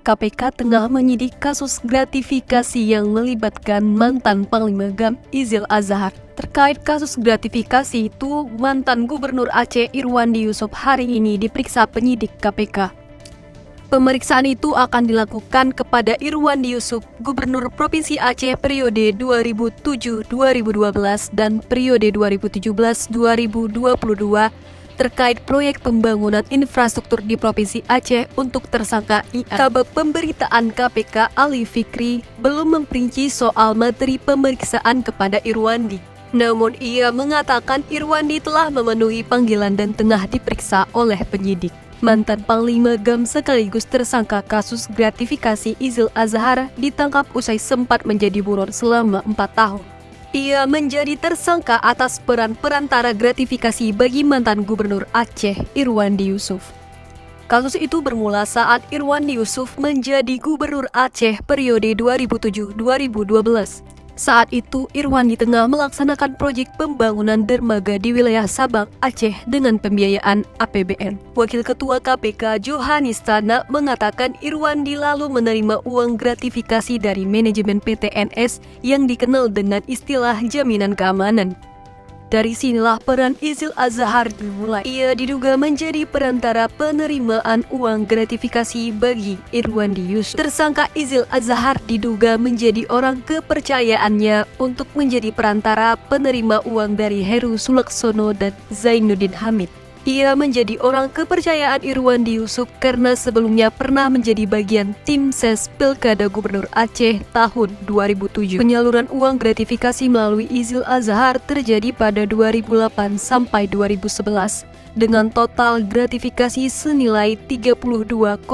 KPK tengah menyidik kasus gratifikasi yang melibatkan mantan Panglima GAM Izil Azhar. Terkait kasus gratifikasi itu, mantan Gubernur Aceh Irwandi Yusuf hari ini diperiksa penyidik KPK. Pemeriksaan itu akan dilakukan kepada Irwandi Yusuf, Gubernur Provinsi Aceh periode 2007-2012 dan periode 2017-2022 terkait proyek pembangunan infrastruktur di Provinsi Aceh untuk tersangka IA. Kabag Pemberitaan KPK Ali Fikri belum memperinci soal materi pemeriksaan kepada Irwandi. Namun ia mengatakan Irwandi telah memenuhi panggilan dan tengah diperiksa oleh penyidik. Mantan Panglima GAM sekaligus tersangka kasus gratifikasi Izil Azhar ditangkap usai sempat menjadi buron selama 4 tahun. Ia menjadi tersangka atas peran perantara gratifikasi bagi mantan Gubernur Aceh Irwandi Yusuf. Kasus itu bermula saat Irwandi Yusuf menjadi Gubernur Aceh periode 2007-2012. Saat itu, Irwandi tengah melaksanakan proyek pembangunan dermaga di wilayah Sabang, Aceh dengan pembiayaan APBN. Wakil Ketua KPK Johanis Tana mengatakan Irwandi lalu menerima uang gratifikasi dari manajemen PTNS yang dikenal dengan istilah jaminan keamanan. Dari sinilah peran Izil Azhar dimulai. Ia diduga menjadi perantara penerimaan uang gratifikasi bagi Irwandi Yusuf. Tersangka Izil Azhar diduga menjadi orang kepercayaannya untuk menjadi perantara penerima uang dari Heru Sulaksono dan Zainuddin Hamid. Ia menjadi orang kepercayaan Irwandi Yusuf karena sebelumnya pernah menjadi bagian tim ses Pilkada Gubernur Aceh tahun 2007. Penyaluran uang gratifikasi melalui Izil Azhar terjadi pada 2008 sampai 2011 dengan total gratifikasi senilai 32,4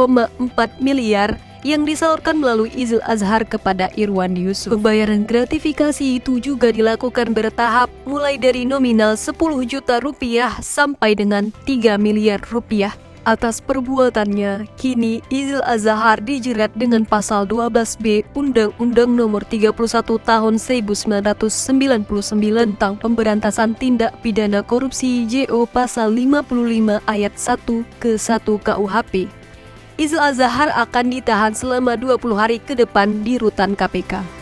miliar yang disalurkan melalui Izil Azhar kepada Irwandi Yusuf. Pembayaran gratifikasi itu juga dilakukan bertahap mulai dari nominal 10 juta rupiah sampai dengan 3 miliar rupiah. Atas perbuatannya, kini Izil Azhar dijerat dengan pasal 12B Undang-Undang Nomor 31 Tahun 1999 tentang Pemberantasan Tindak Pidana Korupsi JO Pasal 55 Ayat 1 ke 1 KUHP. Izil Azhar akan ditahan selama 20 hari ke depan di rutan KPK.